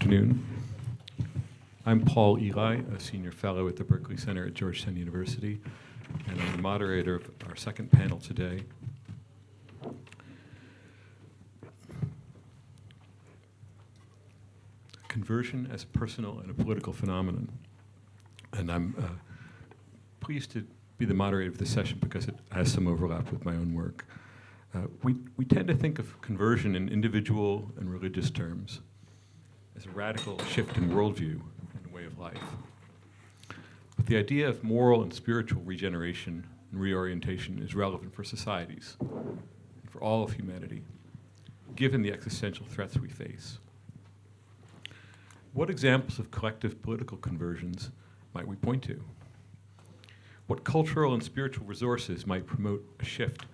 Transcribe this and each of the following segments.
afternoon. I'm Paul Eli, a senior fellow at the Berkeley Center at Georgetown University, and I'm the moderator of our second panel today. Conversion as a personal and a political phenomenon. And I'm pleased to be the moderator of this session because it has some overlap with my own work. We tend to think of conversion in individual and religious terms as a radical shift in worldview and way of life. But the idea of moral and spiritual regeneration and reorientation is relevant for societies and for all of humanity, given the existential threats we face. What examples of collective political conversions might we point to? What cultural and spiritual resources might promote a shift,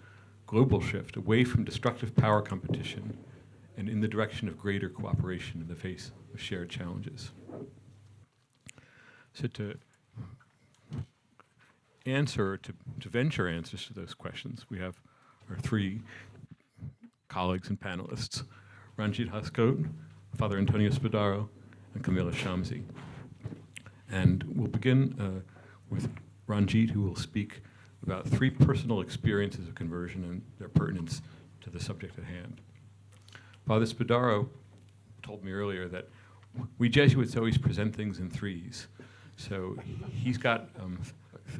global shift, away from destructive power competition and in the direction of greater cooperation in the face of shared challenges? So to venture answers to those questions, we have our three colleagues and panelists, Ranjit Haskote, Father Antonio Spadaro, and Camilla Shamsi. And we'll begin with Ranjit, who will speak about three personal experiences of conversion and their pertinence to the subject at hand. Father Spadaro told me earlier that we Jesuits always present things in threes. So he's got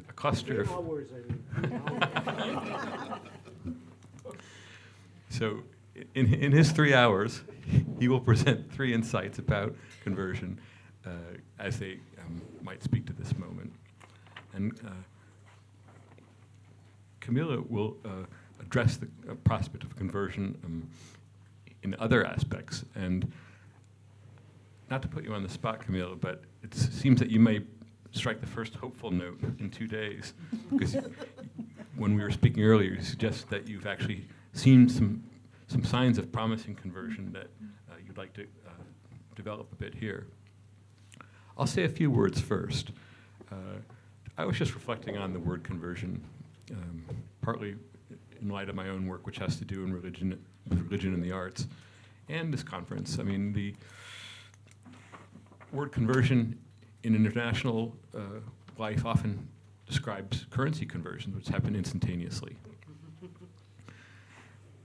a cluster of... hours, So in his 3 hours, he will present three insights about conversion as they might speak to this moment. And Camilla will address the prospect of conversion in other aspects. And not to put you on the spot, Camilla, but it seems that you may strike the first hopeful note in 2 days. Because when we were speaking earlier, you suggested that you've actually seen some signs of promising conversion that you'd like to develop a bit here. I'll say a few words first. I was just reflecting on the word conversion, partly in light of my own work, which has to do with religion and the arts, and this conference. I mean, the word conversion in international life often describes currency conversions, which happen instantaneously.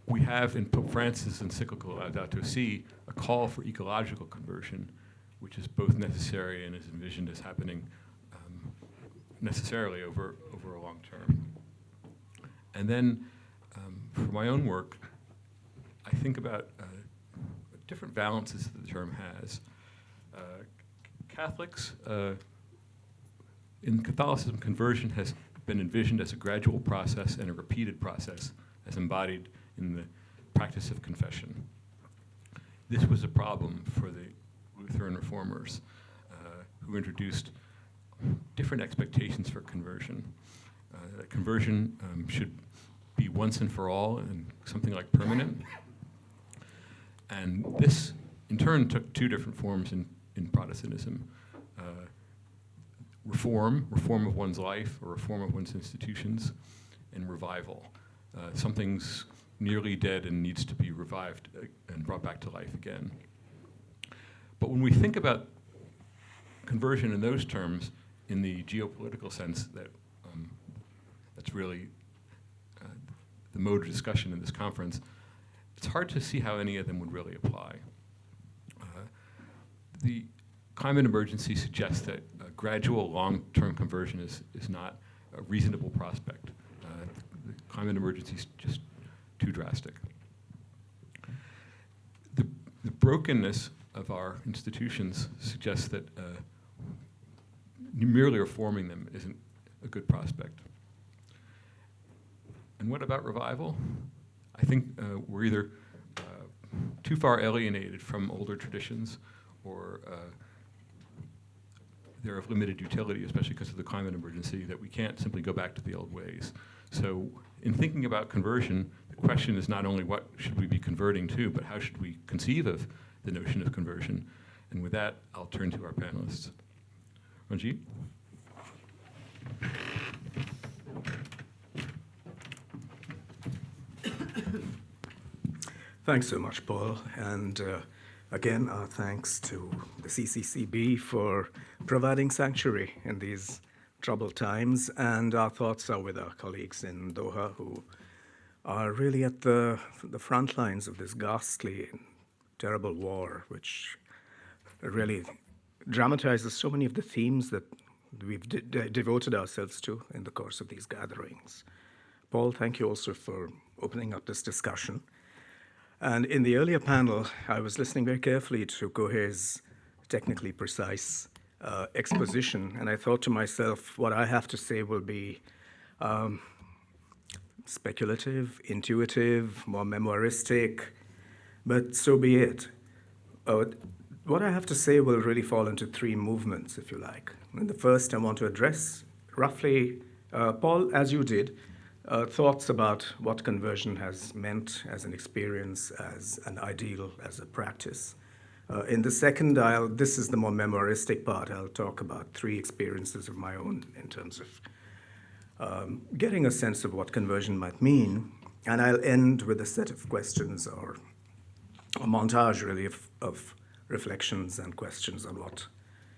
We have in Pope Francis' encyclical Laudato Si a call for ecological conversion, which is both necessary and is envisioned as happening necessarily over a long term. And then for my own work, I think about different balances that the term has. Catholics, in Catholicism, conversion has been envisioned as a gradual process and a repeated process as embodied in the practice of confession. This was a problem for the Lutheran reformers who introduced different expectations for conversion. That conversion should be once and for all and something like permanent. And this, in turn, took two different forms in Protestantism. Reform of one's life or reform of one's institutions, and revival. Something's nearly dead and needs to be revived and brought back to life again. But when we think about conversion in those terms, in the geopolitical sense that's really the mode of discussion in this conference, it's hard to see how any of them would really apply. The climate emergency suggests that a gradual long-term conversion is not a reasonable prospect. The climate emergency is just too drastic. The brokenness of our institutions suggests that merely reforming them isn't a good prospect. And what about revival? I think we're either too far alienated from older traditions, or they're of limited utility, especially because of the climate emergency, that we can't simply go back to the old ways. So in thinking about conversion, the question is not only what should we be converting to, but how should we conceive of the notion of conversion? And with that, I'll turn to our panelists. Ranjit? Thanks so much, Paul, and Again, our thanks to the CCCB for providing sanctuary in these troubled times, and our thoughts are with our colleagues in Doha who are really at the front lines of this ghastly, terrible war, which really dramatizes so many of the themes that we've devoted ourselves to in the course of these gatherings. Paul, thank you also for opening up this discussion. And in the earlier panel, I was listening very carefully to Kohei's technically precise exposition, and I thought to myself, what I have to say will be speculative, intuitive, more memoiristic, but so be it. What I have to say will really fall into three movements, if you like. And the first, I want to address roughly, Paul, as you did, thoughts about what conversion has meant as an experience, as an ideal, as a practice. In the second, this is the more memoiristic part. I'll talk about three experiences of my own in terms of getting a sense of what conversion might mean. And I'll end with a set of questions or a montage, really, of reflections and questions on what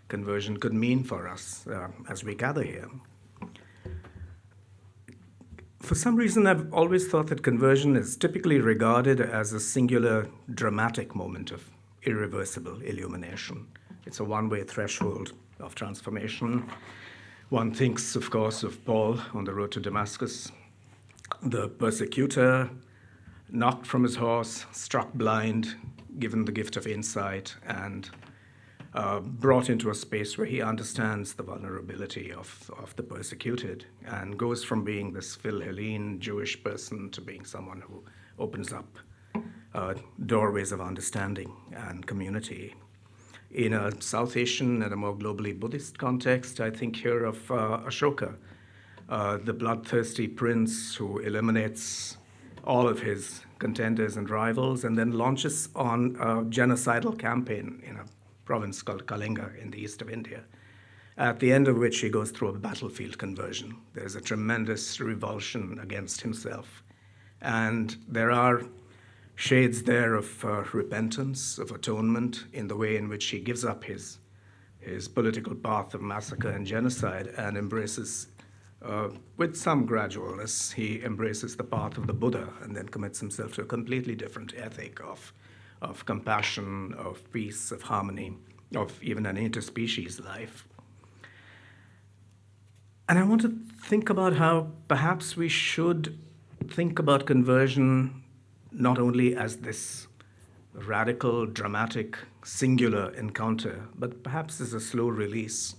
conversion could mean for us as we gather here. For some reason, I've always thought that conversion is typically regarded as a singular dramatic moment of irreversible illumination. It's a one-way threshold of transformation. One thinks, of course, of Paul on the road to Damascus, the persecutor, knocked from his horse, struck blind, given the gift of insight, and brought into a space where he understands the vulnerability of the persecuted and goes from being this Phil-Helene Jewish person to being someone who opens up doorways of understanding and community. In a South Asian and a more globally Buddhist context, I think here of Ashoka, the bloodthirsty prince who eliminates all of his contenders and rivals and then launches on a genocidal campaign in a province called Kalinga in the east of India, at the end of which he goes through a battlefield conversion. There's a tremendous revulsion against himself. And there are shades there of repentance, of atonement, in the way in which he gives up his political path of massacre and genocide and embraces, with some gradualness, he embraces the path of the Buddha and then commits himself to a completely different ethic of compassion, of peace, of harmony, of even an interspecies life. And I want to think about how perhaps we should think about conversion not only as this radical, dramatic, singular encounter, but perhaps as a slow release.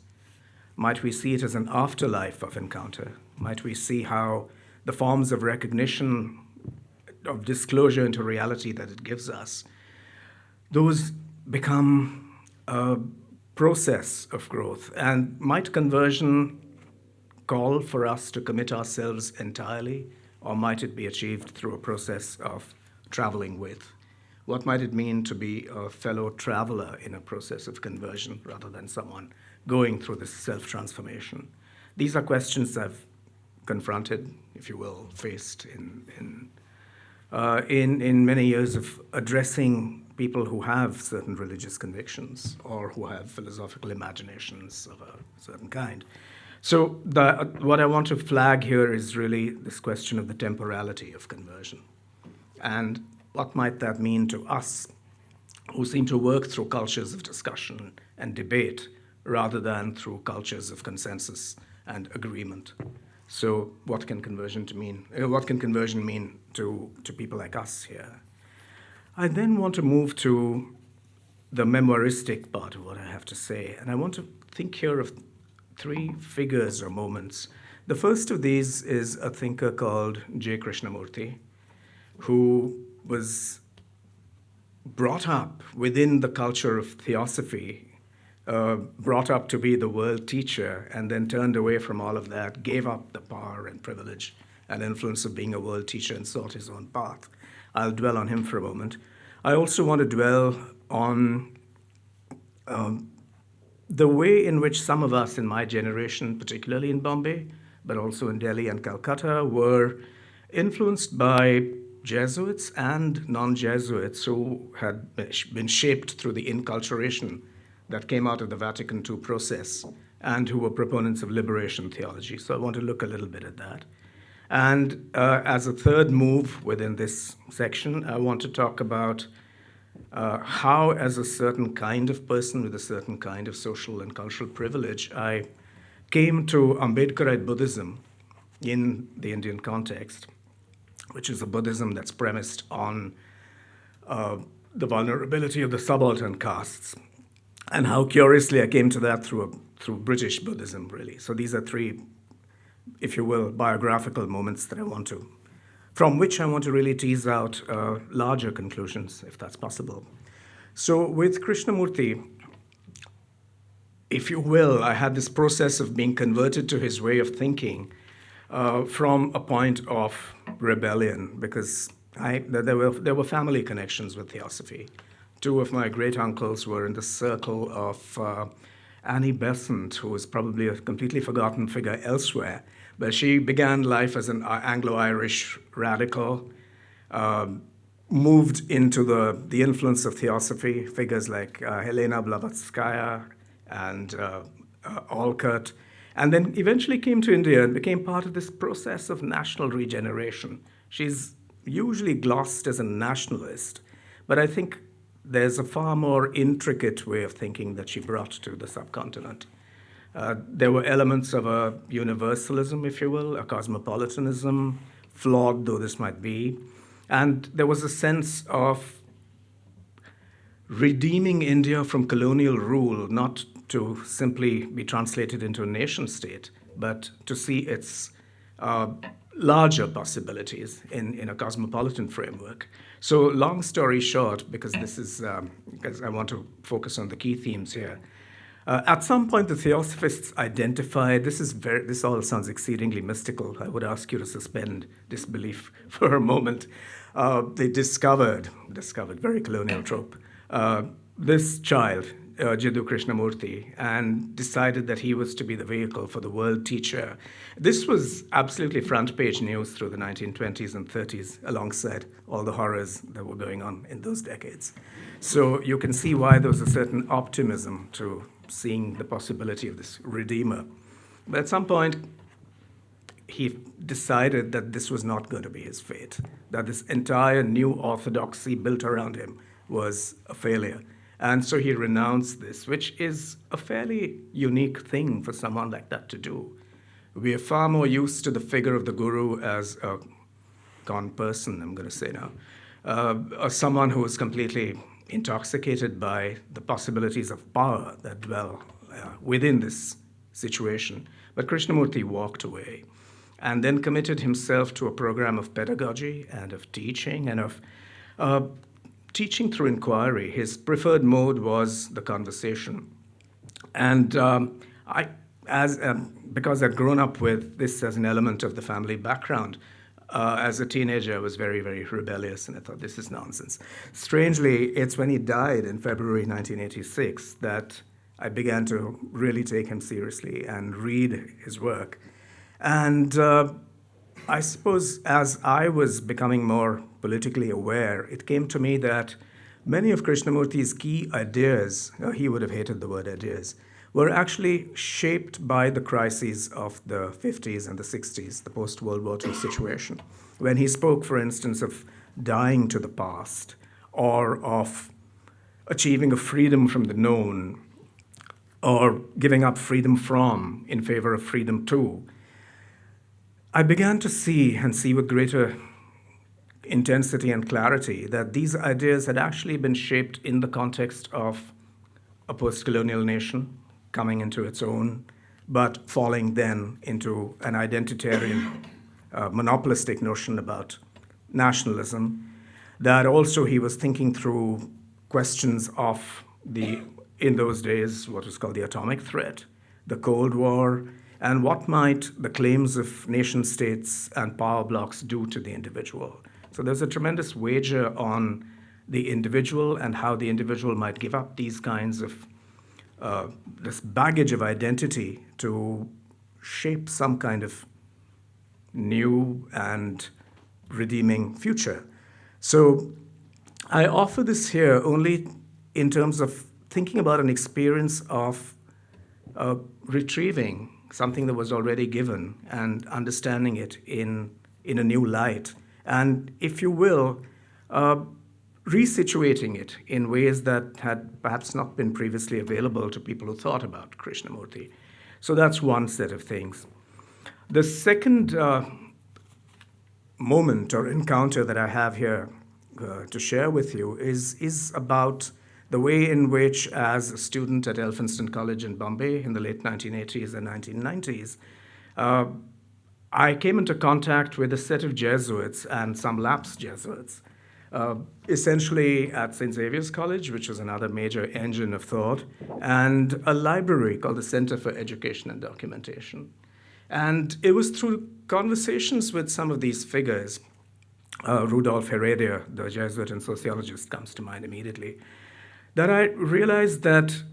Might we see it as an afterlife of encounter? Might we see how the forms of recognition, of disclosure into reality that it gives us, those become a process of growth? And might conversion call for us to commit ourselves entirely, or might it be achieved through a process of traveling with? What might it mean to be a fellow traveler in a process of conversion rather than someone going through this self-transformation? These are questions I've confronted, if you will, faced in many years of addressing people who have certain religious convictions or who have philosophical imaginations of a certain kind. So what I want to flag here is really this question of the temporality of conversion. And what might that mean to us who seem to work through cultures of discussion and debate rather than through cultures of consensus and agreement? So what can conversion mean to people like us here? I then want to move to the memoiristic part of what I have to say, and I want to think here of three figures or moments. The first of these is a thinker called J. Krishnamurti, who was brought up within the culture of theosophy, brought up to be the world teacher, and then turned away from all of that, gave up the power and privilege and influence of being a world teacher and sought his own path. I'll dwell on him for a moment. I also want to dwell on the way in which some of us in my generation, particularly in Bombay, but also in Delhi and Calcutta, were influenced by Jesuits and non-Jesuits who had been shaped through the inculturation that came out of the Vatican II process and who were proponents of liberation theology. So I want to look a little bit at that. And as a third move within this section, I want to talk about how, as a certain kind of person with a certain kind of social and cultural privilege, I came to Ambedkarite Buddhism in the Indian context, which is a Buddhism that's premised on the vulnerability of the subaltern castes, and how curiously I came to that through British Buddhism, really. So these are three, if you will, biographical moments that from which I want to really tease out larger conclusions, if that's possible. So with Krishnamurti, if you will, I had this process of being converted to his way of thinking from a point of rebellion, because there were family connections with theosophy. Two of my great uncles were in the circle of Annie Besant, who was probably a completely forgotten figure elsewhere, but she began life as an Anglo-Irish radical, moved into the influence of theosophy, figures like Helena Blavatsky and Olcott, and then eventually came to India and became part of this process of national regeneration. She's usually glossed as a nationalist, but I think there's a far more intricate way of thinking that she brought to the subcontinent. There were elements of a universalism, if you will, a cosmopolitanism, flawed though this might be, and there was a sense of redeeming India from colonial rule, not to simply be translated into a nation state, but to see its larger possibilities in a cosmopolitan framework. So long story short, because I want to focus on the key themes here, at some point the theosophists identified, this all sounds exceedingly mystical, I would ask you to suspend disbelief for a moment. They discovered, very colonial trope, this child, Jiddu Krishnamurti, and decided that he was to be the vehicle for the world teacher. This was absolutely front page news through the 1920s and 30s, alongside all the horrors that were going on in those decades. So you can see why there was a certain optimism to seeing the possibility of this redeemer. But at some point, he decided that this was not going to be his fate, that this entire new orthodoxy built around him was a failure. And so he renounced this, which is a fairly unique thing for someone like that to do. We are far more used to the figure of the guru as a gone person, I'm going to say now, or someone who is completely intoxicated by the possibilities of power that dwell within this situation. But Krishnamurti walked away and then committed himself to a program of pedagogy and of teaching and of teaching through inquiry. His preferred mode was the conversation. And because I'd grown up with this as an element of the family background, as a teenager, I was very, very rebellious, and I thought, this is nonsense. Strangely, it's when he died in February 1986 that I began to really take him seriously and read his work. And I suppose as I was becoming more politically aware, it came to me that many of Krishnamurti's key ideas, he would have hated the word ideas, were actually shaped by the crises of the 50s and the 60s, the post-World War II situation, when he spoke, for instance, of dying to the past or of achieving a freedom from the known or giving up freedom from in favor of freedom to. I began to see with greater intensity and clarity that these ideas had actually been shaped in the context of a post-colonial nation coming into its own, but falling then into an identitarian, monopolistic notion about nationalism, that also he was thinking through questions of in those days, what was called the atomic threat, the Cold War, and what might the claims of nation states and power blocks do to the individual. So there's a tremendous wager on the individual and how the individual might give up these kinds of this baggage of identity to shape some kind of new and redeeming future. So I offer this here only in terms of thinking about an experience of retrieving something that was already given and understanding it in a new light. And if you will, resituating it in ways that had perhaps not been previously available to people who thought about Krishnamurti. So that's one set of things. The second moment or encounter that I have here to share with you is about the way in which, as a student at Elphinstone College in Bombay in the late 1980s and 1990s, I came into contact with a set of Jesuits and some lapsed Jesuits, essentially at St. Xavier's College, which was another major engine of thought, and a library called the Center for Education and Documentation. And it was through conversations with some of these figures, Rudolf Heredia, the Jesuit and sociologist, comes to mind immediately, that I realized that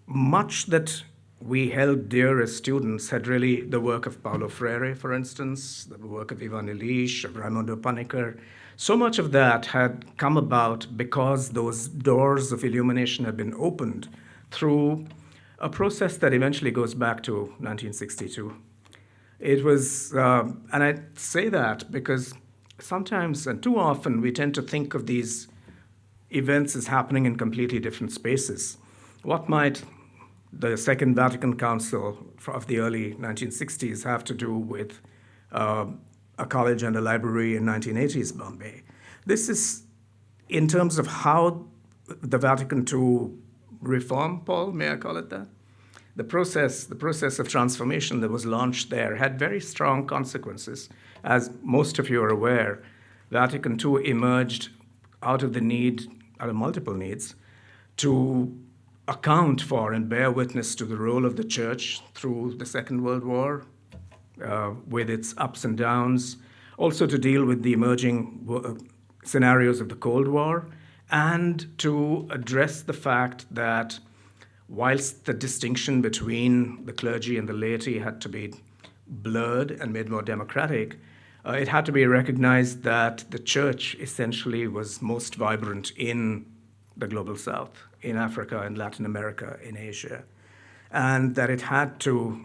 much that we held dear as students had really the work of Paulo Freire, for instance, the work of Ivan Illich, of Raimundo Panikkar. So much of that had come about because those doors of illumination had been opened through a process that eventually goes back to 1962. It was, and I say that because sometimes and too often we tend to think of these events as happening in completely different spaces. What might the Second Vatican Council of the early 1960s have to do with a college and a library in 1980s Bombay? This is in terms of how the Vatican II reform, Paul, may I call it that? The process of transformation that was launched there had very strong consequences. As most of you are aware, Vatican II emerged out of multiple needs, to account for and bear witness to the role of the church through the Second World War, with its ups and downs, also to deal with the emerging scenarios of the Cold War, and to address the fact that whilst the distinction between the clergy and the laity had to be blurred and made more democratic, it had to be recognized that the church essentially was most vibrant in the global south, in Africa, in Latin America, in Asia, and that it had to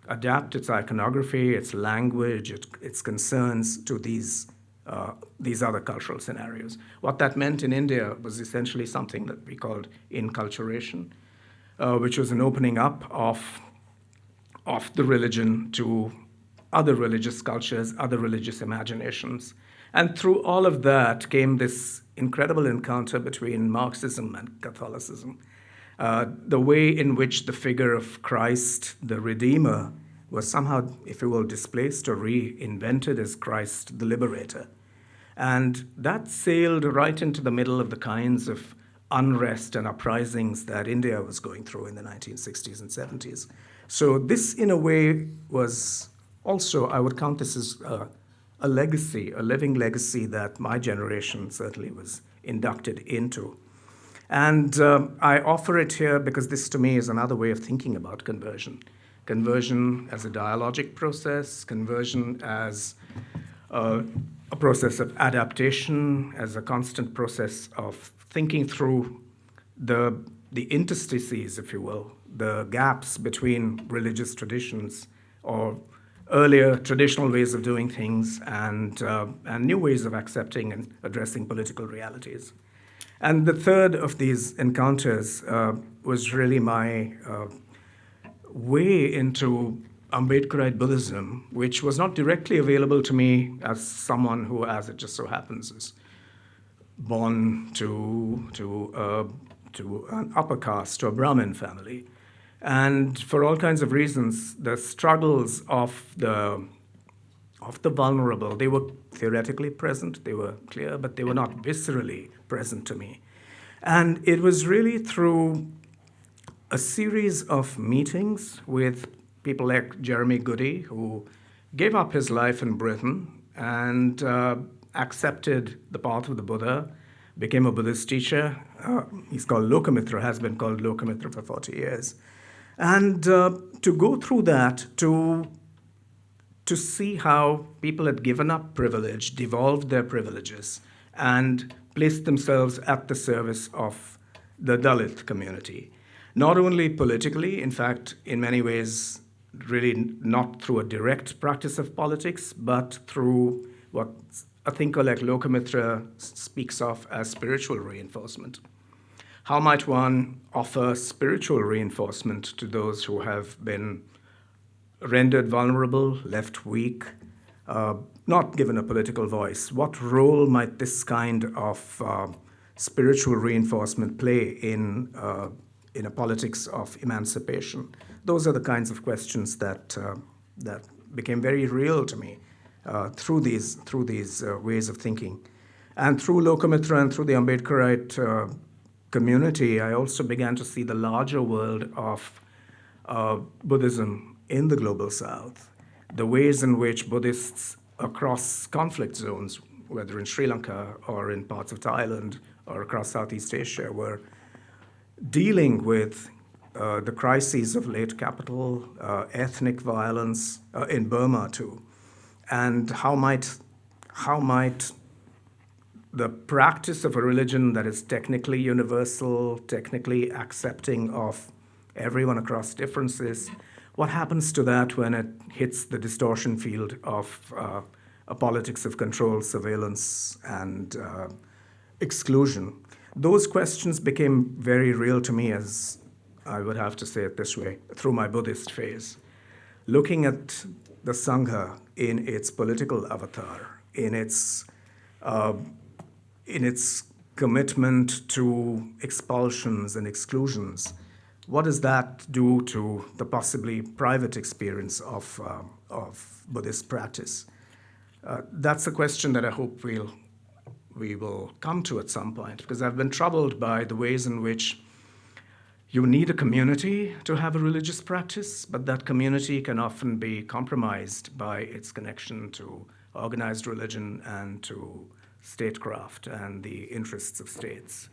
adapt its iconography, its language, its concerns to these other cultural scenarios. What that meant in India was essentially something that we called inculturation, which was an opening up of the religion to other religious cultures, other religious imaginations. And through all of that came this incredible encounter between Marxism and Catholicism. The way in which the figure of Christ, the Redeemer, was somehow, if you will, displaced or reinvented as Christ, the Liberator. And that sailed right into the middle of the kinds of unrest and uprisings that India was going through in the 1960s and 70s. So this, in a way, was also, I would count this as a legacy, a living legacy that my generation certainly was inducted into. And I offer it here because this, to me, is another way of thinking about conversion. Conversion as a dialogic process, conversion as a process of adaptation, as a constant process of thinking through the interstices, if you will, the gaps between religious traditions or earlier traditional ways of doing things and new ways of accepting and addressing political realities. And the third of these encounters was really my way into Ambedkarite Buddhism, which was not directly available to me as someone who, as it just so happens, is born to an upper caste, to a Brahmin family. And for all kinds of reasons, the struggles of the vulnerable, they were theoretically present, they were clear, but they were not viscerally present to me. And it was really through a series of meetings with people like Jeremy Goody, who gave up his life in Britain and accepted the path of the Buddha, became a Buddhist teacher. He's called Lokamitra, has been called Lokamitra for 40 years. And to go through that, to see how people had given up privilege, devolved their privileges, and placed themselves at the service of the Dalit community. Not only politically, in fact, in many ways, really not through a direct practice of politics, but through what a thinker like Lokamitra speaks of as spiritual reinforcement. How might one offer spiritual reinforcement to those who have been rendered vulnerable, left weak, not given a political voice? What role might this kind of spiritual reinforcement play in a politics of emancipation? Those are the kinds of questions that became very real to me through these ways of thinking. And through Lokamitra and through the Ambedkarite community, I also began to see the larger world of Buddhism in the global south, the ways in which Buddhists across conflict zones, whether in Sri Lanka or in parts of Thailand or across Southeast Asia, were dealing with the crises of late capital, ethnic violence in Burma too, and how might the practice of a religion that is technically universal, technically accepting of everyone across differences, what happens to that when it hits the distortion field of a politics of control, surveillance, and exclusion? Those questions became very real to me, as I would have to say it this way, through my Buddhist phase. Looking at the Sangha in its political avatar, in its commitment to expulsions and exclusions, what does that do to the possibly private experience of Buddhist practice? That's a question that I hope we will come to at some point, because I've been troubled by the ways in which you need a community to have a religious practice, but that community can often be compromised by its connection to organized religion and to statecraft and the interests of states.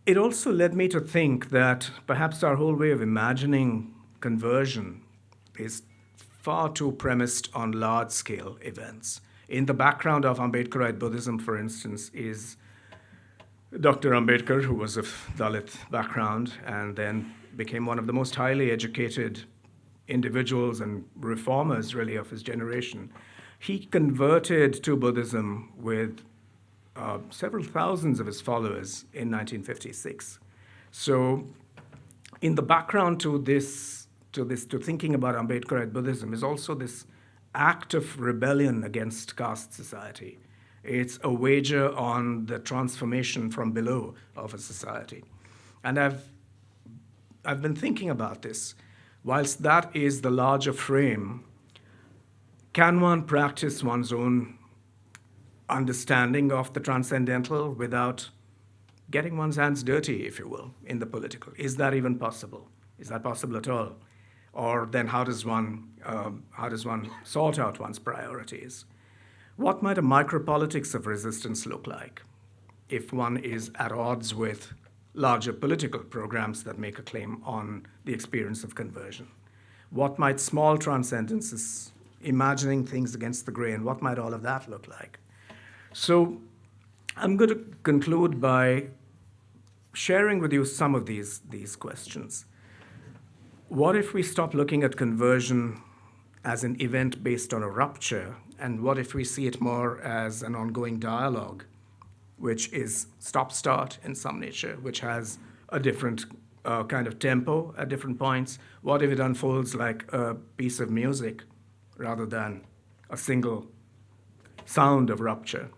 It also led me to think that perhaps our whole way of imagining conversion is far too premised on large-scale events. In the background of Ambedkarite Buddhism, for instance, is Dr. Ambedkar, who was of Dalit background and then became one of the most highly educated individuals and reformers, really, of his generation. He converted to Buddhism with several thousands of his followers in 1956. So in the background to thinking about Ambedkarite Buddhism is also this act of rebellion against caste society. It's a wager on the transformation from below of a society. And I've been thinking about this. Whilst that is the larger frame, can one practice one's own understanding of the transcendental without getting one's hands dirty, if you will, in the political? Is that even possible? Is that possible at all? Or then how does one sort out one's priorities? What might a micropolitics of resistance look like if one is at odds with larger political programs that make a claim on the experience of conversion? What might small transcendences, imagining things against the grain, what might all of that look like? So I'm going to conclude by sharing with you some of these questions. What if we stop looking at conversion as an event based on a rupture, and what if we see it more as an ongoing dialogue, which is stop-start in some nature, which has a different kind of tempo at different points? What if it unfolds like a piece of music rather than a single sound of rupture?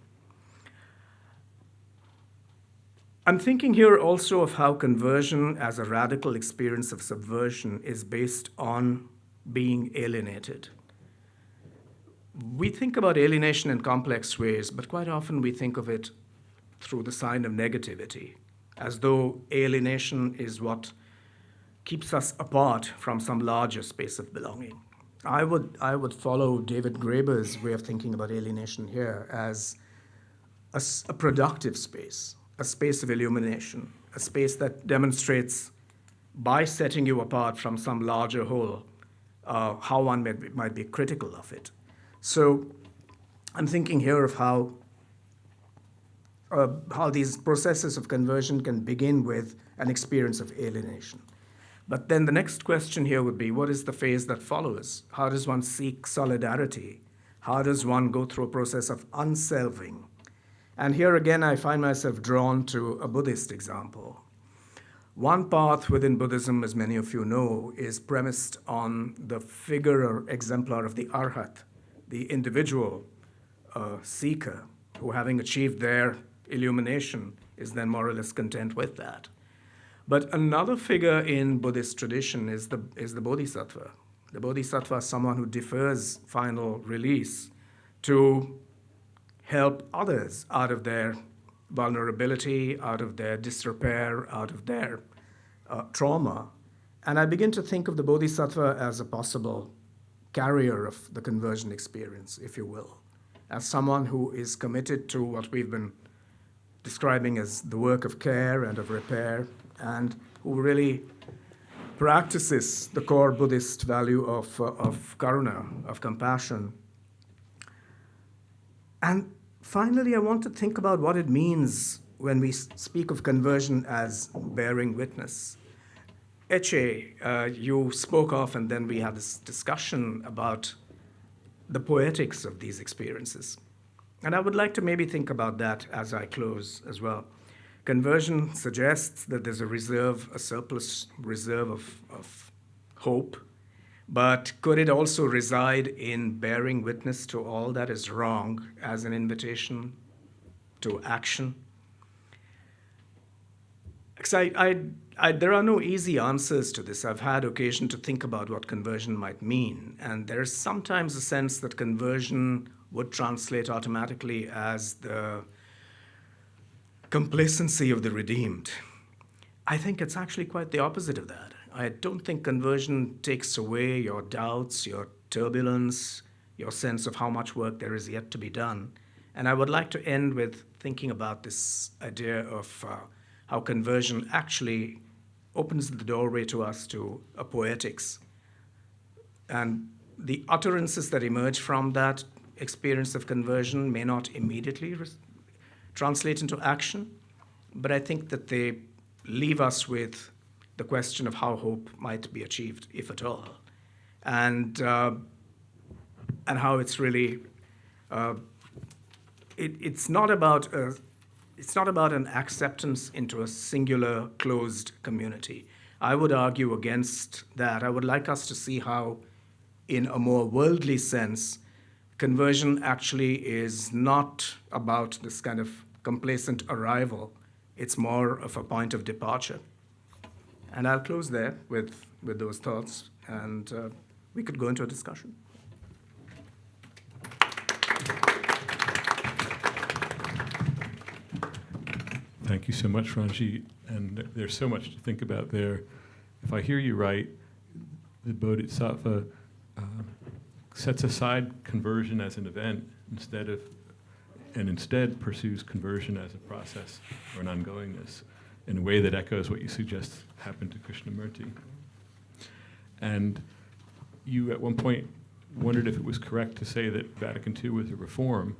I'm thinking here also of how conversion as a radical experience of subversion is based on being alienated. We think about alienation in complex ways, but quite often we think of it through the sign of negativity, as though alienation is what keeps us apart from some larger space of belonging. I would follow David Graeber's way of thinking about alienation here as a productive space, a space of illumination, a space that demonstrates, by setting you apart from some larger whole, how one might be critical of it. So I'm thinking here of how these processes of conversion can begin with an experience of alienation. But then the next question here would be, what is the phase that follows? How does one seek solidarity? How does one go through a process of unselving? And here again, I find myself drawn to a Buddhist example. One path within Buddhism, as many of you know, is premised on the figure or exemplar of the arhat, the individual seeker, who, having achieved their illumination, is then more or less content with that. But another figure in Buddhist tradition is the bodhisattva. The bodhisattva is someone who defers final release to help others out of their vulnerability, out of their disrepair, out of their trauma. And I begin to think of the bodhisattva as a possible carrier of the conversion experience, if you will, as someone who is committed to what we've been describing as the work of care and of repair, and who really practices the core Buddhist value of karuna, of compassion. And finally, I want to think about what it means when we speak of conversion as bearing witness. Eche, you spoke of, and then we had this discussion about the poetics of these experiences. And I would like to maybe think about that as I close as well. Conversion suggests that there's a surplus reserve of hope, but could it also reside in bearing witness to all that is wrong as an invitation to action? Because there are no easy answers to this. I've had occasion to think about what conversion might mean, and there's sometimes a sense that conversion would translate automatically as the complacency of the redeemed. I think it's actually quite the opposite of that. I don't think conversion takes away your doubts, your turbulence, your sense of how much work there is yet to be done. And I would like to end with thinking about this idea of how conversion actually opens the doorway to us to a poetics. And the utterances that emerge from that experience of conversion may not immediately translate into action, but I think that they leave us with the question of how hope might be achieved, if at all, and how it's really it's not about an acceptance into a singular closed community. I would argue against that. I would like us to see how, in a more worldly sense, conversion actually is not about this kind of complacent arrival. It's more of a point of departure. And I'll close there with those thoughts, and we could go into a discussion. Thank you so much, Ranjit. And there's so much to think about there. If I hear you right, the Bodhisattva sets aside conversion as an event instead pursues conversion as a process or an ongoingness in a way that echoes what you suggest happened to Krishnamurti. And you at one point wondered if it was correct to say that Vatican II was a reform.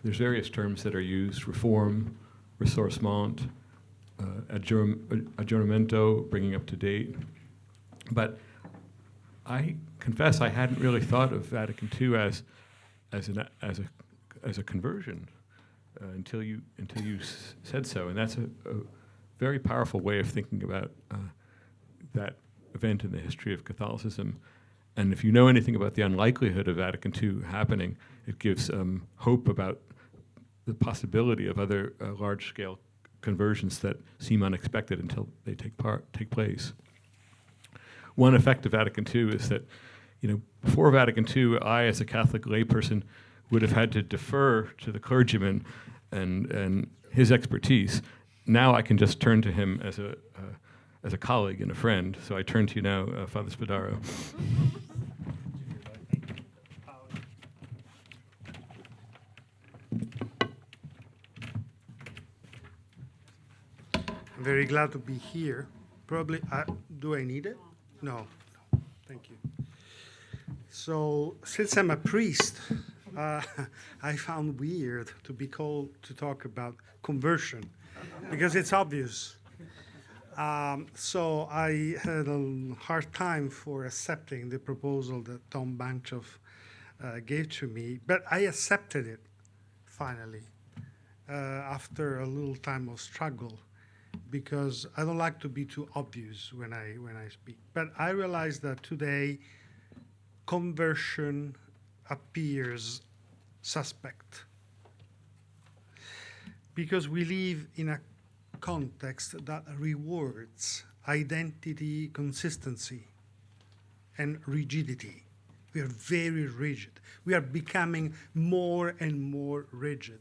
There's various terms that are used: reform, ressourcement, aggiornamento, bringing up to date. But I confess I hadn't really thought of Vatican II as a conversion until you said so, and that's a very powerful way of thinking about that event in the history of Catholicism. And if you know anything about the unlikelihood of Vatican II happening, it gives hope about the possibility of other large-scale conversions that seem unexpected until they take place. One effect of Vatican II is that, before Vatican II, I, as a Catholic layperson, would have had to defer to the clergyman and his expertise. Now I can just turn to him as a colleague and a friend. So I turn to you now, Father Spadaro. I'm very glad to be here. Probably, do I need it? No. Thank you. So, since I'm a priest, uh, I found weird to be called to talk about conversion because it's obvious. So I had a hard time for accepting the proposal that Tom Banchoff gave to me, but I accepted it finally after a little time of struggle, because I don't like to be too obvious when I speak. But I realize that today conversion appears suspect because we live in a context that rewards identity, consistency, and rigidity. We are very rigid. We are becoming more and more rigid.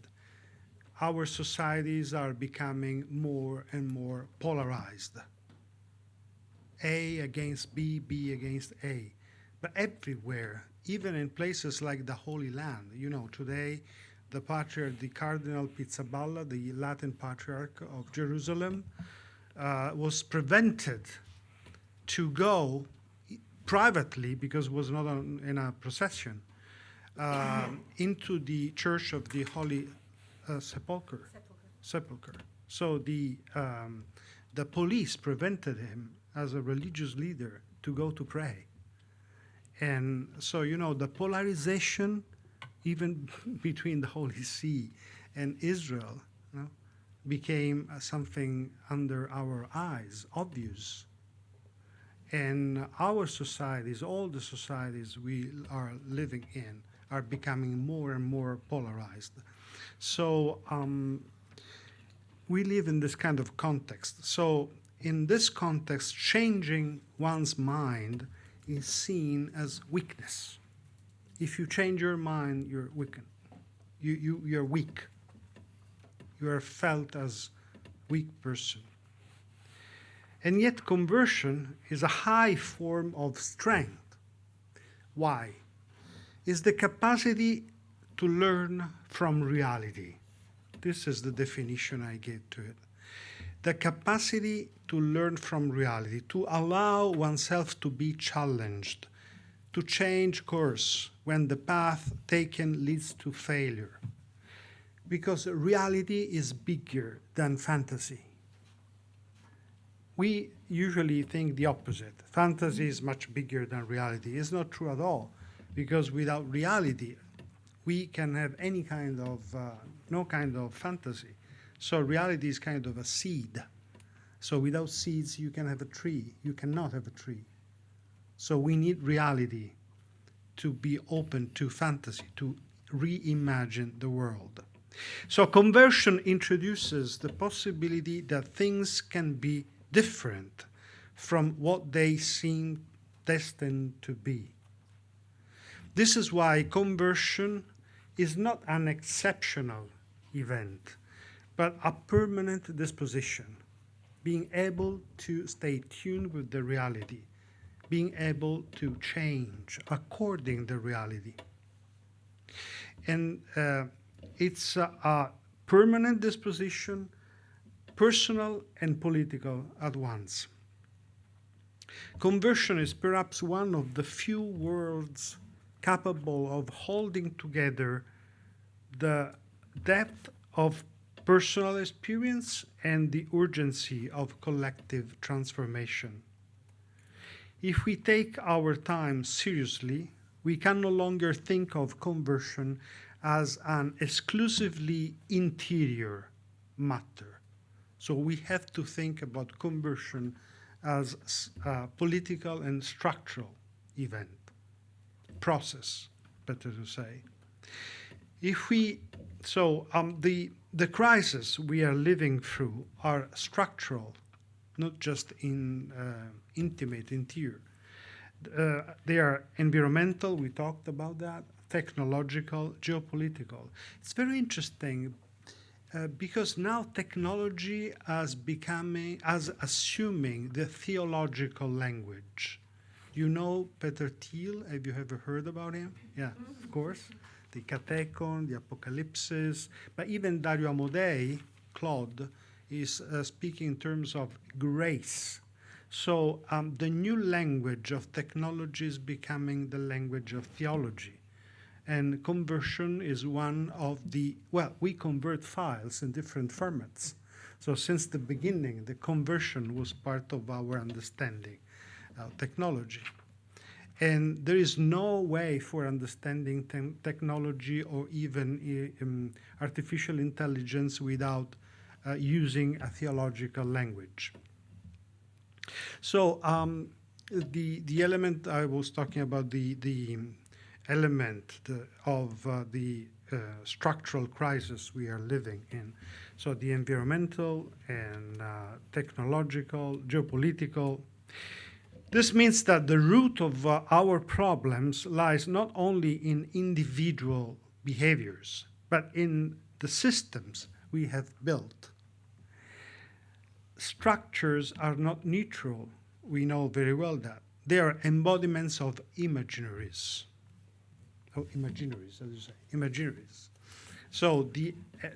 Our societies are becoming more and more polarized. A against B, B against A. But everywhere, even in places like the Holy Land, you know, today the Patriarch, the Cardinal Pizzaballa, the Latin Patriarch of Jerusalem, was prevented to go privately, because it was not in a procession, into the Church of the Holy Sepulchre. So the police prevented him as a religious leader to go to pray. And so, you know, the polarization even between the Holy See and Israel, you know, became something under our eyes, obvious. And our societies, all the societies we are living in, are becoming more and more polarized. So we live in this kind of context. So in this context, changing one's mind is seen as weakness. If you change your mind, you're weakened. You're weak. You are felt as weak person. And yet conversion is a high form of strength. Why? It's the capacity to learn from reality. This is the definition I gave to it. The capacity to learn from reality, to allow oneself to be challenged, to change course when the path taken leads to failure. Because reality is bigger than fantasy. We usually think the opposite. Fantasy is much bigger than reality. It's not true at all, because without reality, we can have any kind of, no kind of fantasy. So reality is kind of a seed. So without seeds, you can have a tree. You cannot have a tree. So we need reality to be open to fantasy, to reimagine the world. So conversion introduces the possibility that things can be different from what they seem destined to be. This is why conversion is not an exceptional event, but a permanent disposition, being able to stay tuned with the reality, being able to change according to the reality. And it's a permanent disposition, personal and political at once. Conversion is perhaps one of the few worlds capable of holding together the depth of personal experience and the urgency of collective transformation. If we take our time seriously, we can no longer think of conversion as an exclusively interior matter. So we have to think about conversion as a political and structural event, process, better to say. If we, so the crises we are living through are structural, not just in intimate, interior. They are environmental, we talked about that, technological, geopolitical. It's very interesting because now technology as assuming the theological language. You know Peter Thiel, have you ever heard about him? Yeah, of course. The Catechon, the Apocalypse, but even Dario Amodei, Claude, is speaking in terms of grace. So the new language of technology is becoming the language of theology. And conversion is one of the, well, we convert files in different formats. So since the beginning, the conversion was part of our understanding of technology. And there is no way for understanding technology or even artificial intelligence without using a theological language. So the element I was talking about, the element of the structural crisis we are living in. So the environmental and technological, geopolitical. This means that the root of our problems lies not only in individual behaviors, but in the systems we have built. Structures are not neutral. We know very well that. They are embodiments of imaginaries. Oh, imaginaries, as you say, imaginaries. So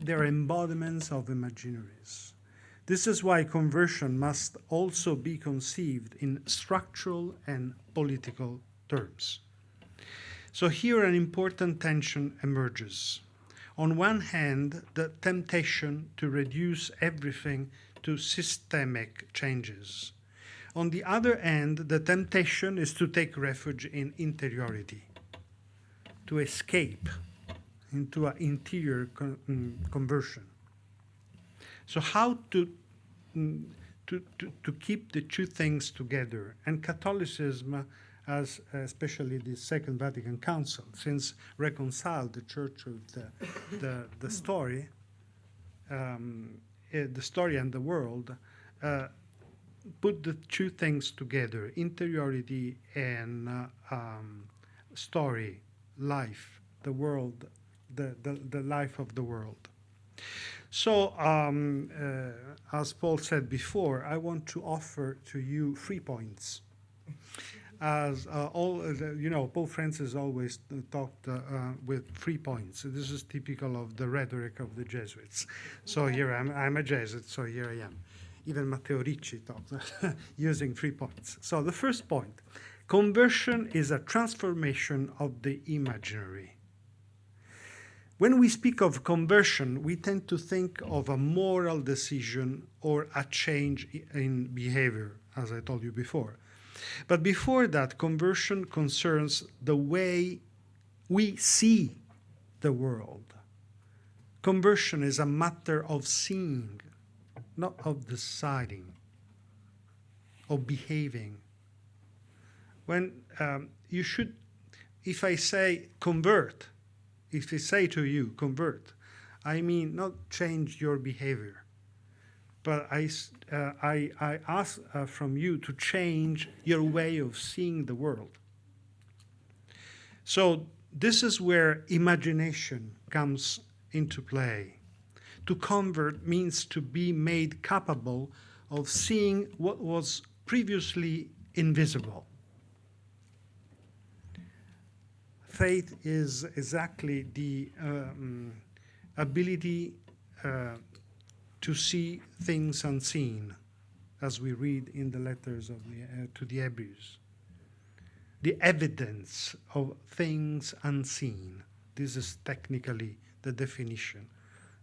they're embodiments of imaginaries. This is why conversion must also be conceived in structural and political terms. So here an important tension emerges. On one hand, the temptation to reduce everything to systemic changes. On the other hand, the temptation is to take refuge in interiority, to escape into an interior conversion. So how to keep the two things together? And Catholicism, as especially the Second Vatican Council, since reconciled the Church with the story and the world, put the two things together: interiority and story, life, the world, the life of the world. So, as Paul said before, I want to offer to you 3 points. As Pope Francis always talked with 3 points. This is typical of the rhetoric of the Jesuits. So here I'm a Jesuit, so here I am. Even Matteo Ricci talks using 3 points. So the first point, conversion is a transformation of the imaginary. When we speak of conversion, we tend to think of a moral decision or a change in behavior, as I told you before. But before that, conversion concerns the way we see the world. Conversion is a matter of seeing, not of deciding, of behaving. When you should, if I say convert, if I say to you convert, I mean not change your behavior, but I ask from you to change your way of seeing the world. So this is where imagination comes into play. To convert means to be made capable of seeing what was previously invisible. Faith is exactly the ability to see things unseen, as we read in the letters of to the Hebrews. The evidence of things unseen. This is technically the definition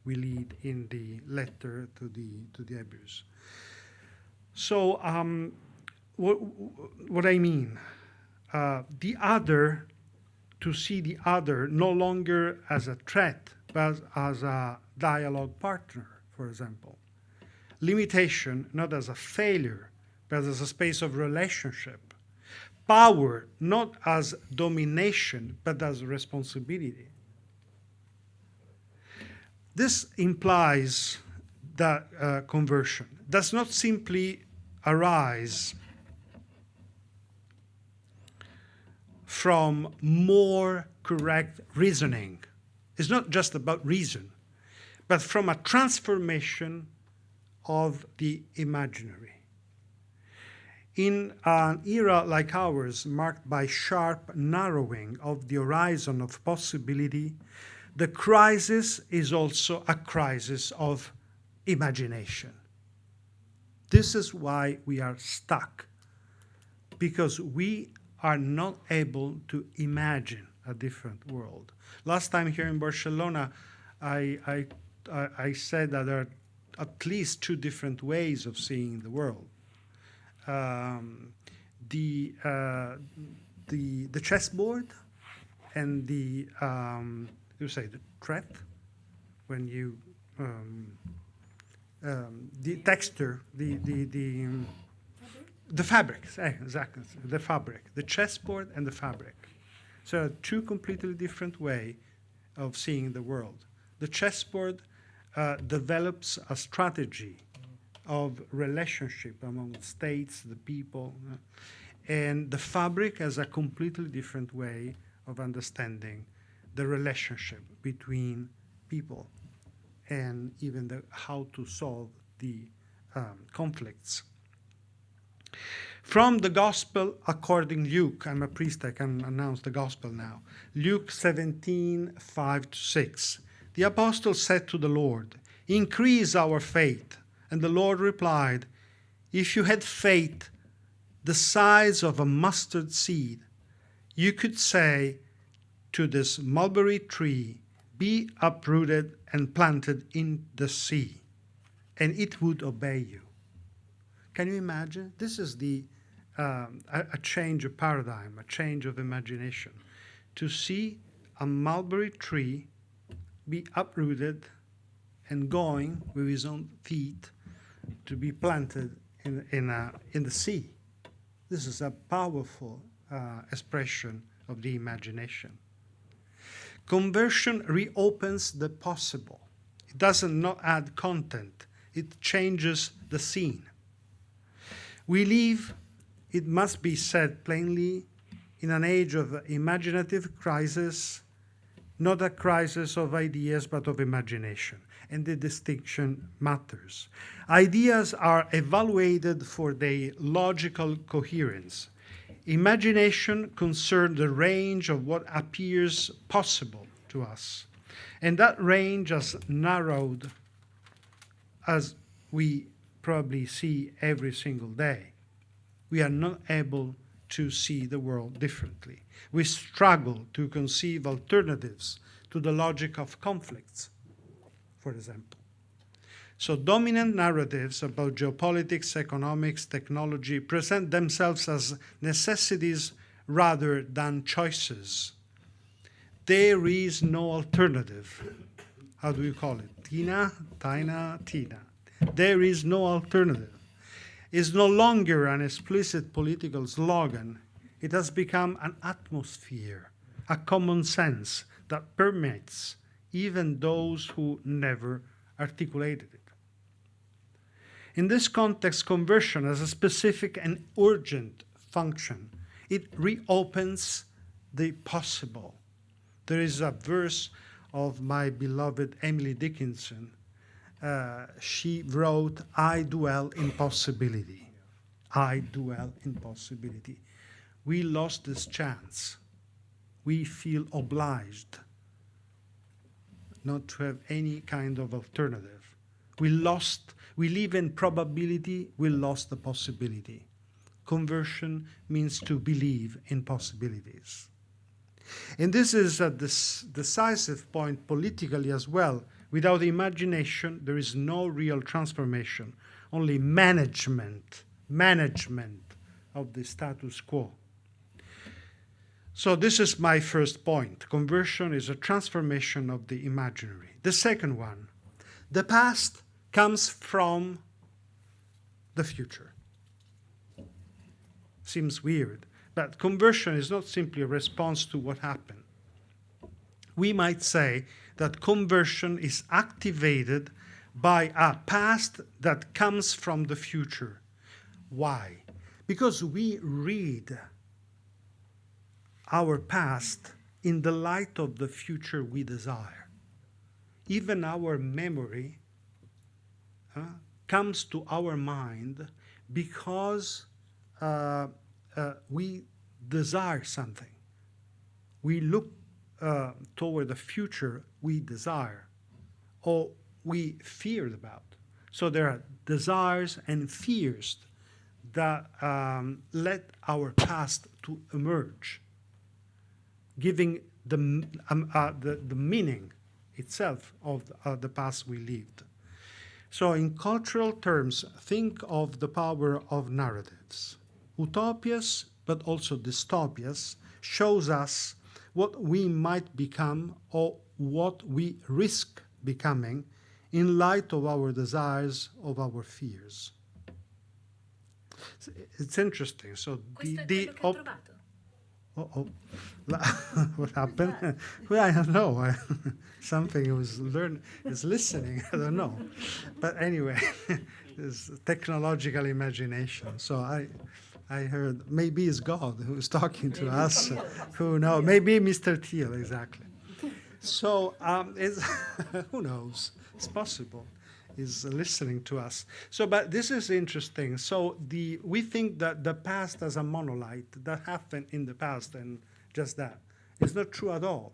we read in the letter to the Hebrews. So what I mean, the other, to see the other no longer as a threat, but as a dialogue partner, for example. Limitation, not as a failure, but as a space of relationship. Power, not as domination, but as responsibility. This implies that conversion does not simply arise from more correct reasoning. It's not just about reason, but from a transformation of the imaginary. In an era like ours, marked by sharp narrowing of the horizon of possibility, the crisis is also a crisis of imagination. This is why we are stuck, because we are not able to imagine a different world. Last time here in Barcelona, I said that there are at least two different ways of seeing the world. The chessboard and the threat, when you the texture, the fabric, exactly, the fabric, the chessboard and the fabric. So two completely different way of seeing the world. The chessboard develops a strategy of relationship among states, the people, and the fabric has a completely different way of understanding the relationship between people and even how to solve the conflicts. From the Gospel according Luke, I'm a priest, I can announce the Gospel now. Luke 17, 5-6. The apostle said to the Lord, "Increase our faith." And the Lord replied, "If you had faith the size of a mustard seed, you could say to this mulberry tree, 'Be uprooted and planted in the sea,' and it would obey you." Can you imagine? This is a change of paradigm, a change of imagination. To see a mulberry tree be uprooted and going with his own feet to be planted in the sea. This is a powerful expression of the imagination. Conversion reopens the possible. It doesn't not add content. It changes the scene. We live, it must be said plainly, in an age of imaginative crisis, not a crisis of ideas, but of imagination. And the distinction matters. Ideas are evaluated for their logical coherence. Imagination concerns the range of what appears possible to us. And that range has narrowed, as we probably see every single day. We are not able to see the world differently. We struggle to conceive alternatives to the logic of conflicts, for example. So dominant narratives about geopolitics, economics, technology present themselves as necessities rather than choices. There is no alternative. How do you call it? Tina. There is no alternative. Is no longer an explicit political slogan. It has become an atmosphere, a common sense that permeates even those who never articulated it. In this context, conversion has a specific and urgent function. It reopens the possible. There is a verse of my beloved Emily Dickinson. She wrote, "I dwell in possibility. I dwell in possibility." We lost this chance. We feel obliged not to have any kind of alternative. We live in probability, we lost the possibility. Conversion means to believe in possibilities. And this is a decisive point politically as well. Without imagination, there is no real transformation, only management of the status quo. So this is my first point. Conversion is a transformation of the imaginary. The second one, the past comes from the future. Seems weird, but conversion is not simply a response to what happened. We might say that conversion is activated by a past that comes from the future. Why? Because we read our past in the light of the future we desire. Even our memory comes to our mind because we desire something. We look toward the future we desire or we feared about. So there are desires and fears that let our past to emerge, giving the meaning itself of the past we lived. So in cultural terms, think of the power of narratives. Utopias, but also dystopias, shows us what we might become or what we risk becoming in light of our desires, of our fears. It's interesting. So Questo è quello che ho trovato. What happened? Well, I don't know. Something is listening. I don't know. But anyway, it's technological imagination. So I heard maybe it's God who's talking to us. Who knows? Maybe Mr. Thiel, exactly. So it's who knows? It's possible. Is listening to us. So, but this is interesting. So we think that the past as a monolith that happened in the past and just that. It's not true at all.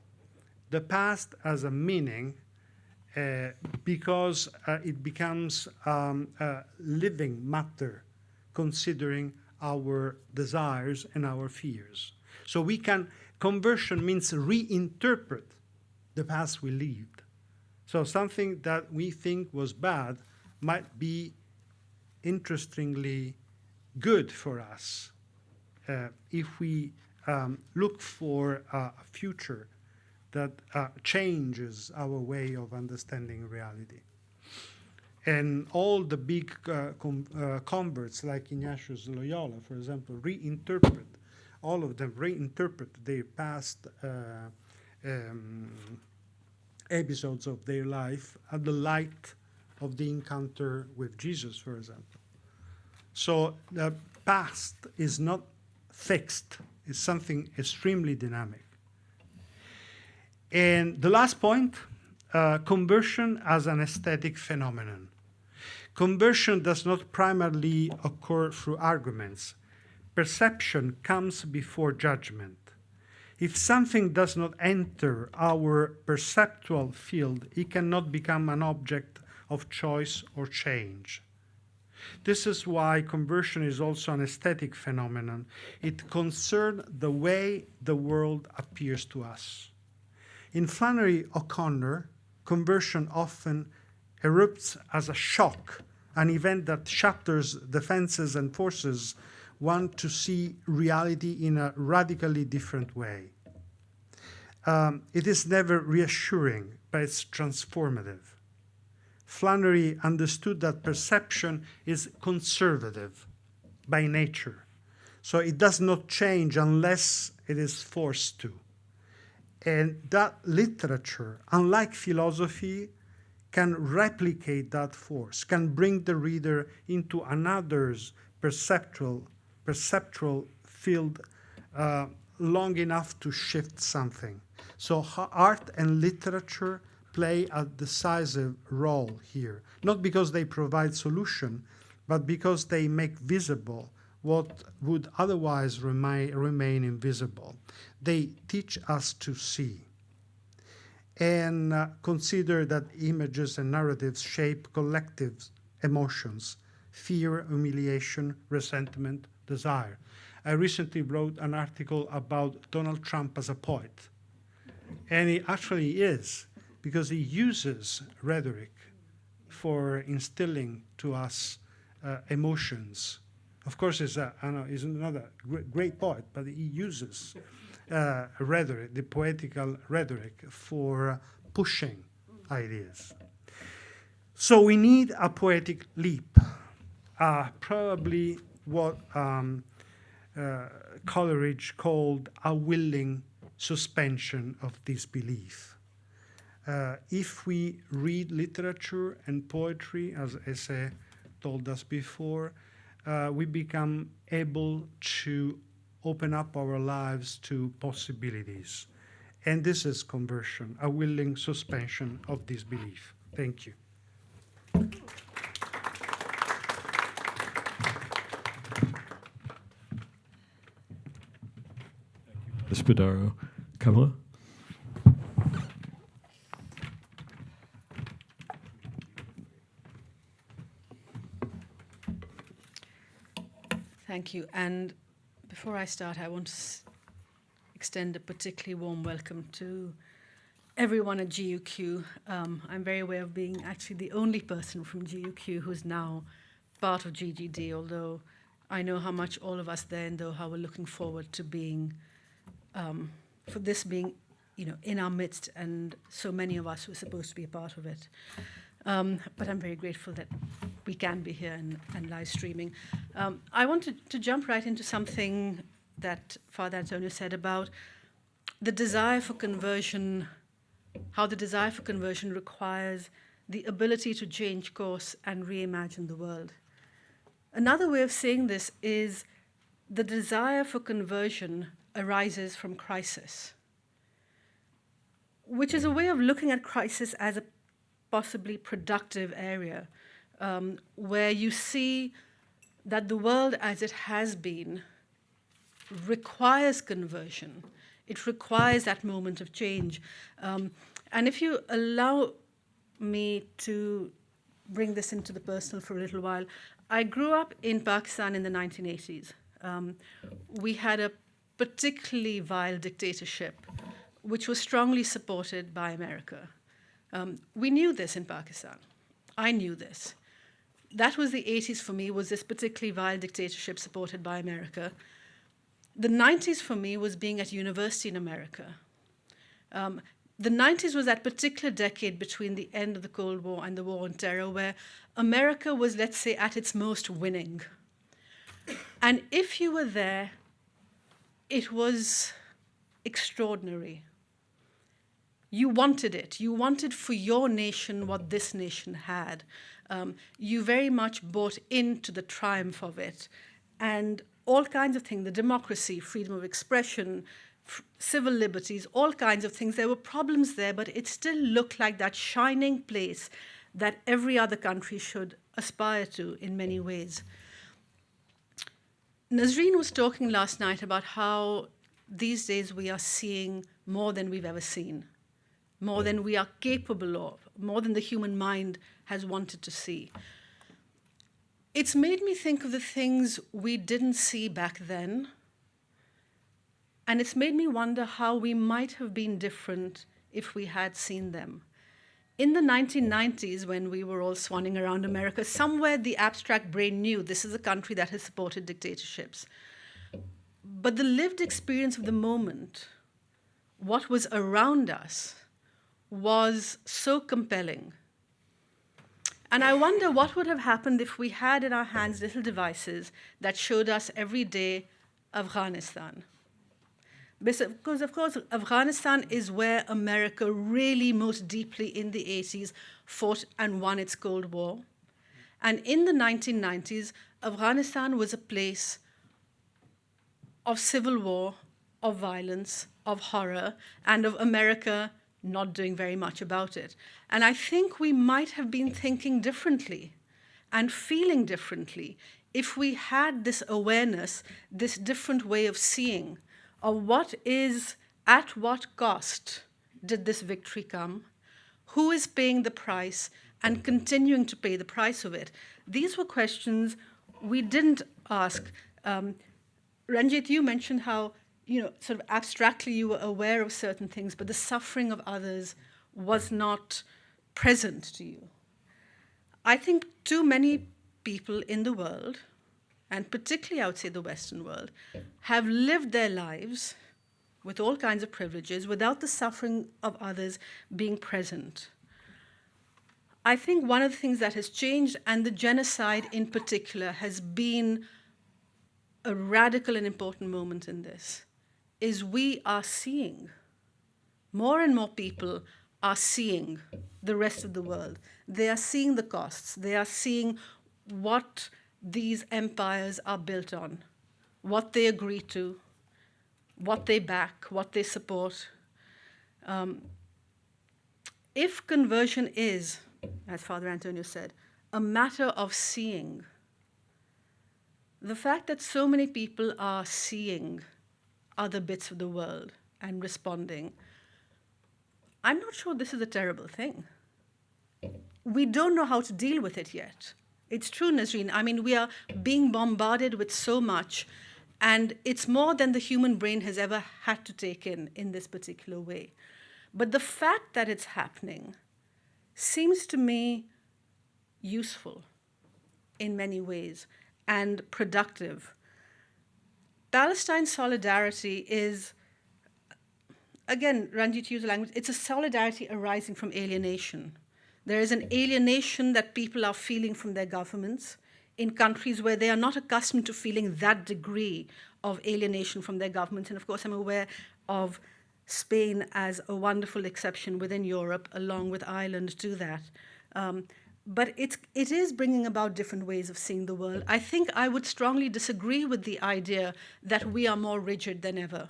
The past has a meaning because it becomes living matter, considering our desires and our fears. So conversion means reinterpret the past we lived. So something that we think was bad might be interestingly good for us if we look for a future that changes our way of understanding reality. And all the big converts like Ignatius Loyola, for example, all of them reinterpret their past episodes of their life at the light of the encounter with Jesus, for example. So the past is not fixed. It's something extremely dynamic. And the last point, conversion as an aesthetic phenomenon. Conversion does not primarily occur through arguments. Perception comes before judgment. If something does not enter our perceptual field, it cannot become an object of choice or change. This is why conversion is also an aesthetic phenomenon. It concerns the way the world appears to us. In Flannery O'Connor, conversion often erupts as a shock, an event that shatters defenses and forces one to see reality in a radically different way. It is never reassuring, but it's transformative. Flannery understood that perception is conservative by nature, so it does not change unless it is forced to. And that literature, unlike philosophy, can replicate that force, can bring the reader into another's perceptual field long enough to shift something. So art and literature play a decisive role here, not because they provide solution, but because they make visible what would otherwise remain invisible. They teach us to see. And consider that images and narratives shape collective emotions: fear, humiliation, resentment, desire. I recently wrote an article about Donald Trump as a poet. And he actually is, because he uses rhetoric for instilling to us emotions. Of course, he's not a great poet, but he uses rhetoric, the poetical rhetoric, for pushing ideas. So we need a poetic leap, probably what Coleridge called a willing suspension of disbelief. If we read literature and poetry, as Ese told us before, we become able to open up our lives to possibilities. And this is conversion, a willing suspension of disbelief. Thank you. Spadaro. Kamala? Thank you. And before I start, I want to extend a particularly warm welcome to everyone at GUQ. I'm very aware of being actually the only person from GUQ who's now part of GGD, although I know how much all of us there in Doha were looking forward to being, for this being, in our midst, and so many of us were supposed to be a part of it. But I'm very grateful that we can be here and live streaming. I wanted to jump right into something that Father Antonio said about the desire for conversion, how the desire for conversion requires the ability to change course and reimagine the world. Another way of saying this is the desire for conversion arises from crisis, which is a way of looking at crisis as a possibly productive area, where you see that the world as it has been requires conversion. It requires that moment of change. And if you allow me to bring this into the personal for a little while, I grew up in Pakistan in the 1980s. We had a particularly vile dictatorship, which was strongly supported by America. We knew this in Pakistan. I knew this. That was the 80s for me, was this particularly vile dictatorship supported by America. The 90s for me was being at university in America. The 90s was that particular decade between the end of the Cold War and the War on Terror, where America was, let's say, at its most winning. And if you were there, it was extraordinary. You wanted it. You wanted for your nation what this nation had. You very much bought into the triumph of it. And all kinds of things, the democracy, freedom of expression, civil liberties, all kinds of things. There were problems there, but it still looked like that shining place that every other country should aspire to in many ways. Nazreen was talking last night about how these days we are seeing more than we've ever seen, more than we are capable of, more than the human mind has wanted to see. It's made me think of the things we didn't see back then, and it's made me wonder how we might have been different if we had seen them. In the 1990s, when we were all swanning around America, somewhere the abstract brain knew this is a country that has supported dictatorships. But the lived experience of the moment, what was around us, was so compelling. And I wonder what would have happened if we had in our hands little devices that showed us every day Afghanistan. Because, of course, Afghanistan is where America really most deeply in the 80s fought and won its Cold War. And in the 1990s, Afghanistan was a place of civil war, of violence, of horror, and of America not doing very much about it. And I think we might have been thinking differently and feeling differently if we had this awareness, this different way of seeing of what is, at what cost did this victory come, who is paying the price and continuing to pay the price of it. These were questions we didn't ask. Ranjit, you mentioned how, sort of abstractly you were aware of certain things, but the suffering of others was not present to you. I think too many people in the world, and particularly I would say the Western world, have lived their lives with all kinds of privileges without the suffering of others being present. I think one of the things that has changed, and the genocide in particular, has been a radical and important moment in this, is we are seeing, more and more people are seeing the rest of the world. They are seeing the costs. They are seeing what these empires are built on, what they agree to, what they back, what they support. If conversion is, as Father Antonio said, a matter of seeing, the fact that so many people are seeing other bits of the world and responding, I'm not sure this is a terrible thing. We don't know how to deal with it yet. It's true, Nazreen. I mean, we are being bombarded with so much, And it's more than the human brain has ever had to take in this particular way. But the fact that it's happening seems to me useful in many ways and productive. Palestine solidarity is, again, Ranjit used the language, it's a solidarity arising from alienation. There is an alienation that people are feeling from their governments in countries where they are not accustomed to feeling that degree of alienation from their governments. And of course, I'm aware of Spain as a wonderful exception within Europe, along with Ireland, to that. But it is bringing about different ways of seeing the world. I think I would strongly disagree with the idea that we are more rigid than ever.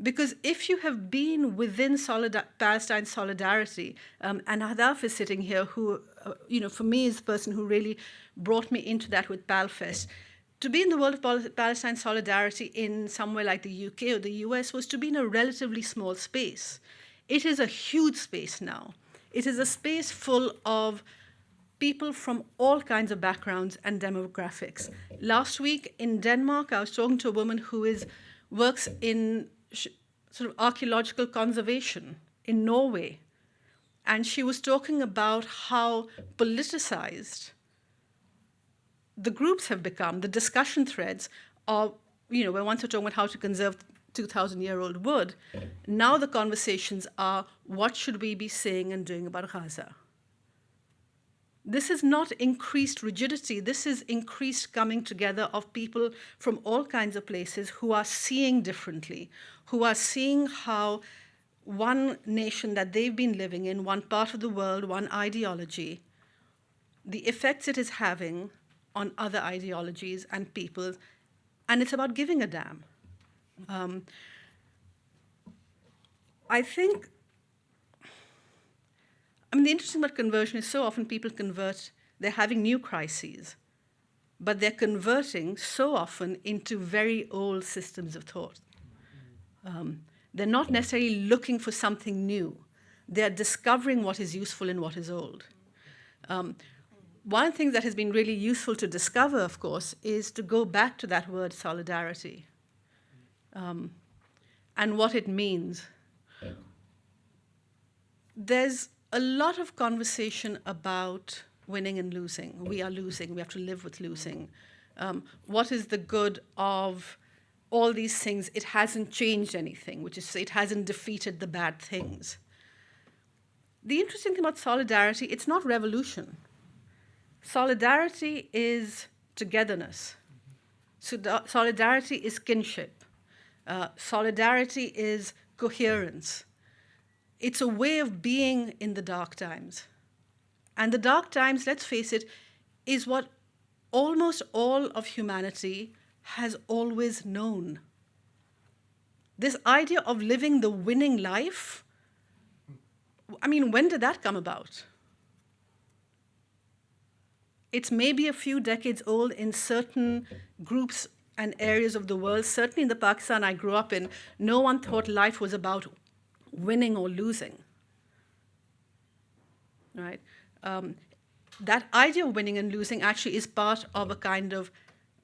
Because if you have been within Palestine solidarity, and Hadaf is sitting here, who, for me is the person who really brought me into that with PALFest. To be in the world of Palestine solidarity in somewhere like the UK or the US was to be in a relatively small space. It is a huge space now. It is a space full of people from all kinds of backgrounds and demographics. Last week in Denmark, I was talking to a woman who works in sort of archaeological conservation in Norway. And she was talking about how politicized the groups have become, the discussion threads of, where once we're talking about how to conserve 2,000-year-old wood, now the conversations are, what should we be saying and doing about Gaza? This is not increased rigidity. This is increased coming together of people from all kinds of places who are seeing differently, who are seeing how one nation that they've been living in, one part of the world, one ideology, the effects it is having on other ideologies and people, and it's about giving a damn. I think, the interesting about conversion is so often people convert, they're having new crises, but they're converting so often into very old systems of thought. They're not necessarily looking for something new. They're discovering what is useful and what is old. One of the things that has been really useful to discover, of course, is to go back to that word solidarity and what it means. There's a lot of conversation about winning and losing. We are losing. We have to live with losing. What is the good of all these things? It hasn't changed anything, which is, it hasn't defeated the bad things. The interesting thing about solidarity, it's not revolution. Solidarity is togetherness. Solidarity is kinship. Solidarity is coherence. It's a way of being in the dark times. And the dark times, let's face it, is what almost all of humanity has always known. This idea of living the winning life, when did that come about? It's maybe a few decades old in certain groups and areas of the world. Certainly in the Pakistan I grew up in, no one thought life was about winning or losing, right? That idea of winning and losing actually is part of a kind of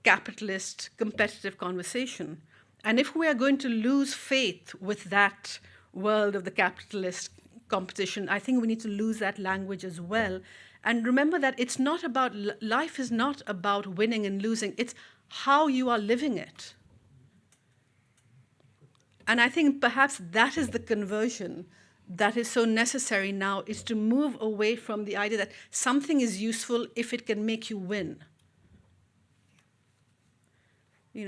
capitalist, competitive conversation. And if we are going to lose faith with that world of the capitalist competition, I think we need to lose that language as well. And remember that it's not about, life is not about winning and losing, it's how you are living it. And I think perhaps that is the conversion that is so necessary now, is to move away from the idea that something is useful if it can make you win.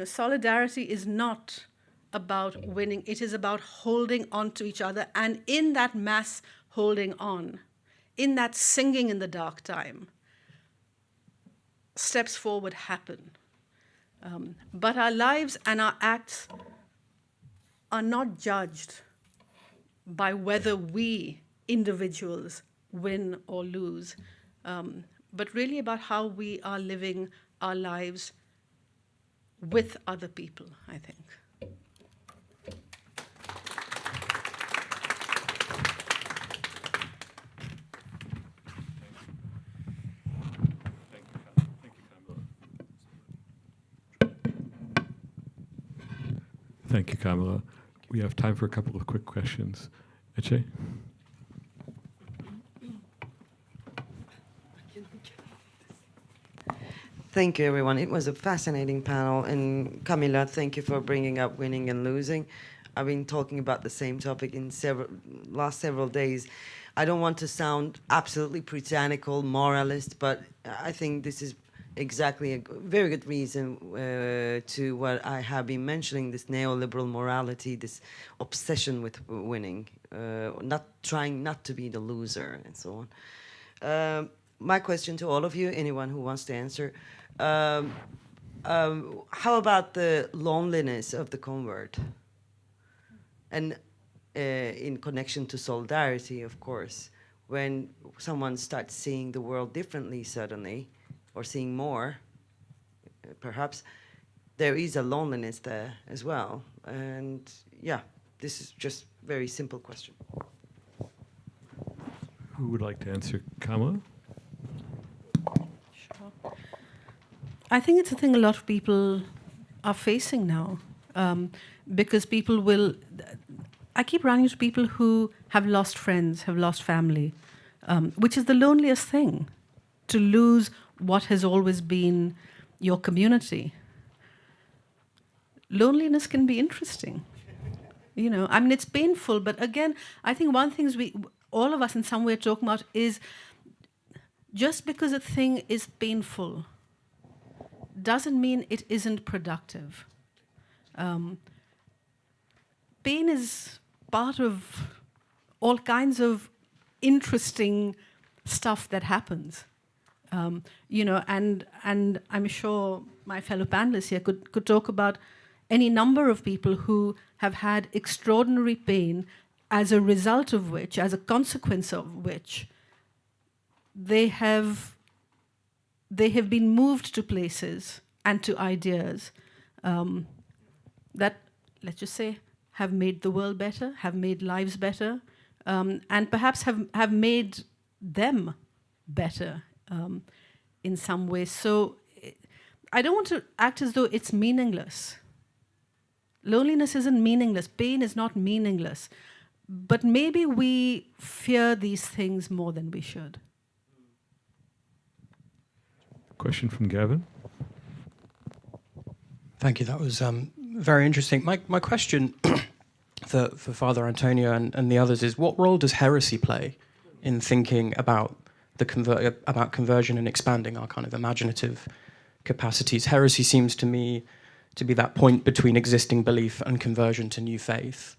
Solidarity is not about winning, it is about holding on to each other, and in that mass holding on, in that singing in the dark time, steps forward happen. But our lives and our acts are not judged by whether we, individuals, win or lose, but really about how we are living our lives with other people, I think. Thank you, Kamala. Thank you, Kamala. We have time for a couple of quick questions. Eche? Thank you, everyone. It was a fascinating panel. And Camilla, thank you for bringing up winning and losing. I've been talking about the same topic in last several days. I don't want to sound absolutely puritanical, moralist, but I think this is exactly a very good reason to what I have been mentioning, this neoliberal morality, this obsession with winning, not trying not to be the loser, and so on. My question to all of you, anyone who wants to answer, how about the loneliness of the convert? And in connection to solidarity, of course, when someone starts seeing the world differently suddenly, or seeing more, perhaps, there is a loneliness there as well. And yeah, this is just a very simple question. Who would like to answer? Kamala? Sure. I think it's a thing a lot of people are facing now, because people will. I keep running into people who have lost friends, have lost family, which is the loneliest thing, to lose what has always been your community. Loneliness can be interesting. You know, I mean, it's painful, but again, I think one thing all of us in some way are talking about is just because a thing is painful doesn't mean it isn't productive. Pain is part of all kinds of interesting stuff that happens. You know, and I'm sure my fellow panelists here could talk about any number of people who have had extraordinary pain as a result of which, as a consequence of which, they have been moved to places and to ideas that, let's just say, have made the world better, have made lives better, and perhaps have made them better in some ways. So I don't want to act as though it's meaningless. Loneliness isn't meaningless. Pain is not meaningless. But maybe we fear these things more than we should. Question from Gavin. Thank you. That was very interesting. My question for Father Antonio and the others is, what role does heresy play in thinking about about conversion and expanding our kind of imaginative capacities? Heresy seems to me to be that point between existing belief and conversion to new faith.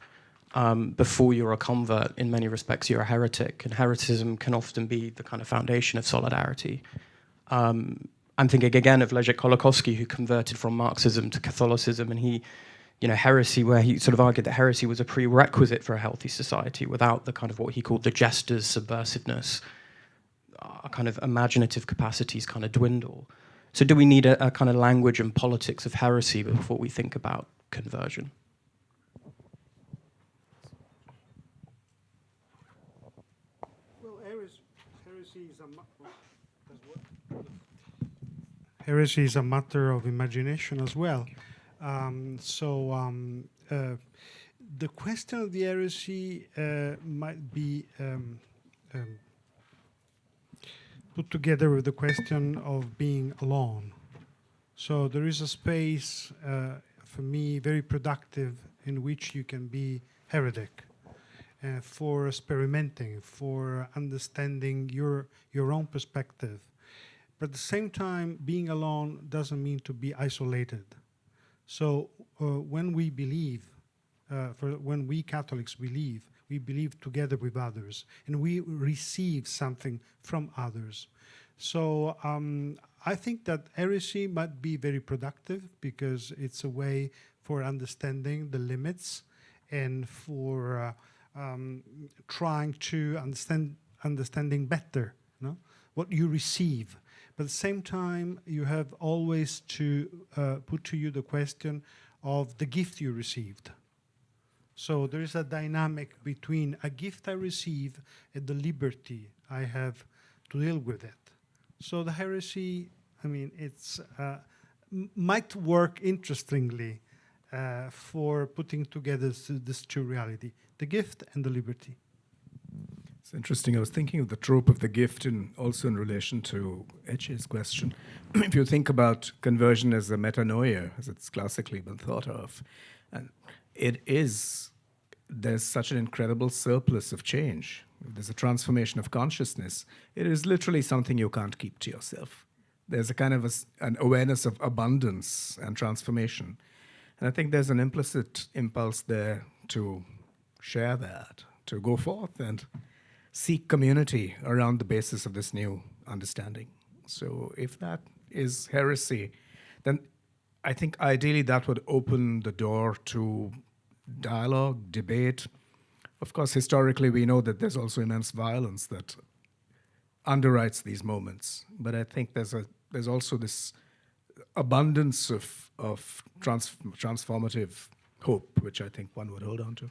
Before you're a convert, in many respects, you're a heretic, and hereticism can often be the kind of foundation of solidarity. I'm thinking again of Leszek Kolakowski, who converted from Marxism to Catholicism, and he, heresy, where he sort of argued that heresy was a prerequisite for a healthy society. Without the kind of what he called the jester's subversiveness, our kind of imaginative capacities kind of dwindle. So do we need a kind of language and politics of heresy before we think about conversion? Well, heresy is a matter of imagination as well. The question of the heresy might be put together with the question of being alone. So there is a space, for me, very productive in which you can be heretic, for experimenting, for understanding your own perspective. But at the same time, being alone doesn't mean to be isolated. So when we believe, when we Catholics believe, we believe together with others, and we receive something from others. So I think that heresy might be very productive because it's a way for understanding the limits and for trying to understanding better, what you receive. But at the same time, you have always to put to you the question of the gift you received. So there is a dynamic between a gift I receive and the liberty I have to deal with it. So the heresy, I mean, it's might work interestingly for putting together this two reality, the gift and the liberty. It's interesting. I was thinking of the trope of the gift, and also in relation to Ece's question. If you think about conversion as a metanoia, as it's classically been thought of, and there's such an incredible surplus of change. There's a transformation of consciousness. It is literally something you can't keep to yourself. There's a kind of an awareness of abundance and transformation. And I think there's an implicit impulse there to share that, to go forth and seek community around the basis of this new understanding. So if that is heresy, then I think ideally that would open the door to dialogue, debate. Of course, historically, we know that there's also immense violence that underwrites these moments. But I think there's also this abundance of transformative hope, which I think one would hold on to.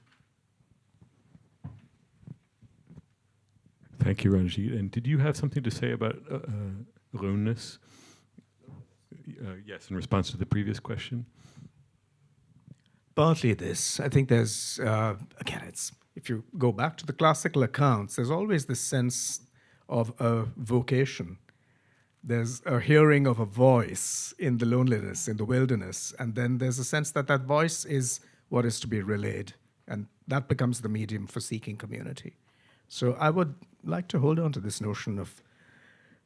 Thank you, Ranjit. And did you have something to say about aloneness? Yes, in response to the previous question. Partly this. I think there's, again, if you go back to the classical accounts, there's always this sense of a vocation. There's a hearing of a voice in the loneliness, in the wilderness, and then there's a sense that that voice is what is to be relayed, and that becomes the medium for seeking community. So I would like to hold on to this notion of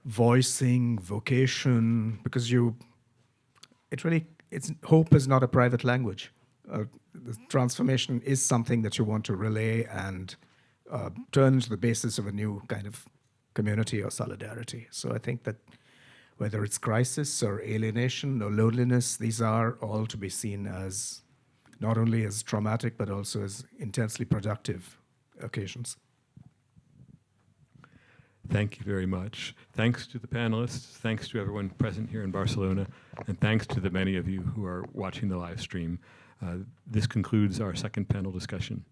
voicing, vocation, because hope is not a private language. The transformation is something that you want to relay and turn into the basis of a new kind of community or solidarity. So I think that whether it's crisis or alienation or loneliness, these are all to be seen as not only as traumatic, but also as intensely productive occasions. Thank you very much. Thanks to the panelists, thanks to everyone present here in Barcelona, and thanks to the many of you who are watching the live stream. This concludes our second panel discussion.